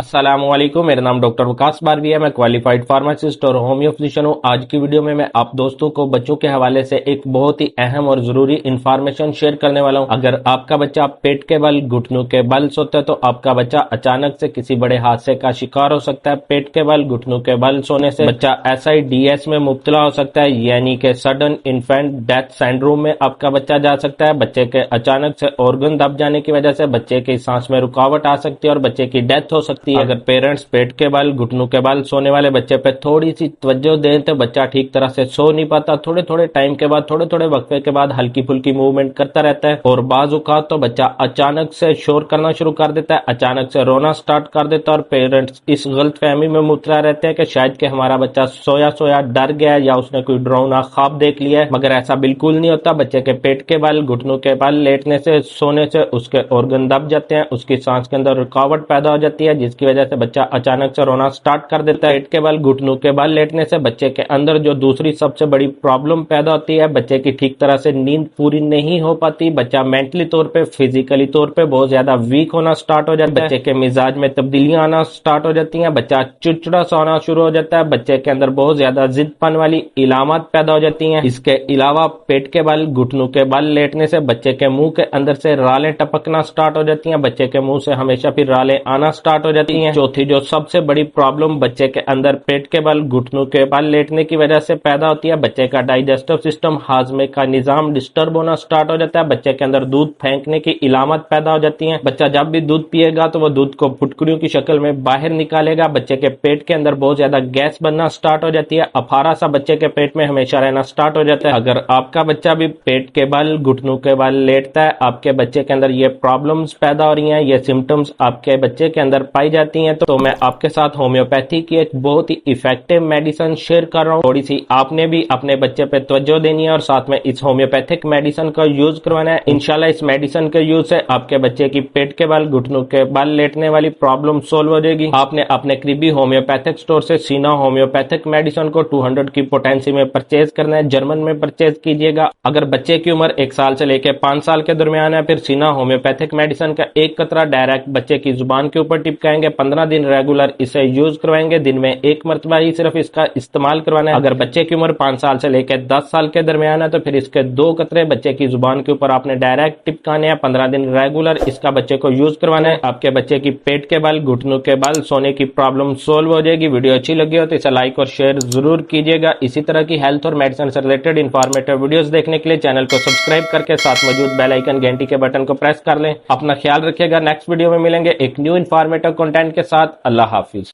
अस्सलाम वालेकुम। मेरा नाम डॉक्टर वकास बारवी है। मैं क्वालिफाइड फार्मासिस्ट और होम्यो फिजिशियन हूँ। आज की वीडियो में मैं आप दोस्तों को बच्चों के हवाले से एक बहुत ही अहम और जरूरी इंफॉर्मेशन शेयर करने वाला हूँ। अगर आपका बच्चा पेट के बल, घुटनों के बल सोता है तो आपका बच्चा अचानक से किसी बड़े हादसे का शिकार हो सकता है। पेट के बल, घुटनों के बल सोने से बच्चा SIDS में मुब्तला हो सकता है, यानी कि सडन इन्फेंट डेथ सिंड्रोम में आपका बच्चा जा सकता है। बच्चे के अचानक से ऑर्गन दब जाने की वजह से बच्चे की सांस में रुकावट आ सकती है और बच्चे की डेथ हो सकती है। अगर पेरेंट्स पेट के बल, घुटनों के बल सोने वाले बच्चे पे थोड़ी सी तवज्जो दें तो बच्चा ठीक तरह से सो नहीं पाता। थोड़े थोड़े टाइम के बाद, थोड़े थोड़े वक्फे के बाद हल्की फुल्की मूवमेंट करता रहता है और बाज औकात तो बच्चा अचानक से शोर करना शुरू कर देता है, अचानक से रोना स्टार्ट कर देता है और पेरेंट्स इस गलत फहमी में मुबतला रहते हैं कि शायद कि हमारा बच्चा सोया सोया डर गया या उसने कोई डरावना ख्वाब देख लिया है। मगर ऐसा बिल्कुल नहीं होता। बच्चे के पेट के बल, घुटनों के बल लेटने से, सोने से उसके ऑर्गन दब जाते हैं, उसकी सांस के अंदर रुकावट पैदा हो जाती है, जिसकी वजह से बच्चा अचानक से रोना स्टार्ट कर देता है। पेट के बल, घुटनों के बल लेटने से बच्चे के अंदर जो दूसरी सबसे बड़ी प्रॉब्लम पैदा होती है, बच्चे की ठीक तरह से नींद पूरी नहीं हो पाती। बच्चा मेंटली तौर पे, फिजिकली तौर पे बहुत ज्यादा वीक होना स्टार्ट हो जाता है। बच्चे के मिजाज में तब्दीलियां आना स्टार्ट हो जाती हैं। बच्चा चिड़चिड़ा सा होना शुरू हो जाता है। बच्चे के अंदर बहुत ज्यादा जिदपन वाली इलामत पैदा हो जाती हैं। इसके अलावा पेट के बल, घुटनों के बल लेटने से बच्चे के मुंह के अंदर से रालें टपकना स्टार्ट हो जाती हैं। बच्चे के मुंह से हमेशा फिर रालें आना स्टार्ट हो जाती हैं। चौथी जो सबसे बड़ी प्रॉब्लम बच्चे के अंदर पेट के बल, घुटनों के बल लेटने की वजह से पैदा होती है, बच्चे का डाइजेस्टिव सिस्टम, हाजमे का निजाम डिस्टर्ब होना स्टार्ट हो जाता है। बच्चे के अंदर दूध फेंकने की इलामत पैदा हो जाती है। बच्चा जब भी दूध पिएगा तो वो दूध को फुटकड़ियों की शक्ल में बाहर निकालेगा। बच्चे के पेट के अंदर बहुत ज्यादा गैस बनना स्टार्ट हो जाती है। अफारा सा बच्चे के पेट में हमेशा रहना स्टार्ट हो जाता है। अगर आपका बच्चा भी पेट के बल, घुटनों के बल लेटता है, आपके बच्चे के अंदर ये प्रॉब्लम्स पैदा हो रही हैं, ये सिम्टम्स आपके बच्चे के अंदर पाई जाती हैं, तो मैं आपके साथ होम्योपैथी की एक बहुत ही इफेक्टिव मेडिसिन शेयर कर रहा हूँ। थोड़ी सी आपने भी अपने बच्चे पे तवज्जो देनी है और साथ में इस होम्योपैथिक मेडिसिन का यूज करवाना है। इंशाल्लाह इस मेडिसिन के यूज से आपके बच्चे की पेट के बल, घुटनों के बल लेटने वाली प्रॉब्लम सोल्व हो जाएगी। आपने अपने करीबी होम्योपैथिक स्टोर से सीना होम्योपैथिक मेडिसिन को 200 की पोटेंसी में परचेज करना है। जर्मन में परचेज कीजिएगा। अगर बच्चे की उम्र 1 साल से लेकर 5 साल के दरमियान है, फिर सीना होम्योपैथिक मेडिसिन का एक कतरा डायरेक्ट बच्चे की जुबान के ऊपर टिपकाएंगे। 15 दिन रेगुलर इसे यूज करवाएंगे। दिन में एक मरतबा ही सिर्फ इसका इस्तेमाल करवाना है। अगर बच्चे की उम्र 5 साल से लेकर 10 साल के दरमियान है तो फिर इसके 2 कतरे बच्चे की जुबान के ऊपर आपने डायरेक्ट टिपकाने हैं। 15 दिन रेगुलर इसका बच्चे को यूज करवाना है। आपके बच्चे की पेट के बल, घुटनों के बल सोने की प्रॉब्लम सोल्व हो जाएगी। वीडियो अच्छी लगी हो तो इसे लाइक और शेयर जरूर कीजिएगा। इसी तरह की हेल्थ और मेडिसिन से रिलेटेड इंफॉर्मेटिव वीडियोस देखने के लिए चैनल को सब्सक्राइब करके साथ मौजूद बेल आइकन घंटी के बटन को प्रेस कर लें। अपना ख्याल रखिएगा। नेक्स्ट वीडियो में मिलेंगे एक न्यू इंफॉर्मेटिव कंटेंट के साथ। अल्लाह हाफिज।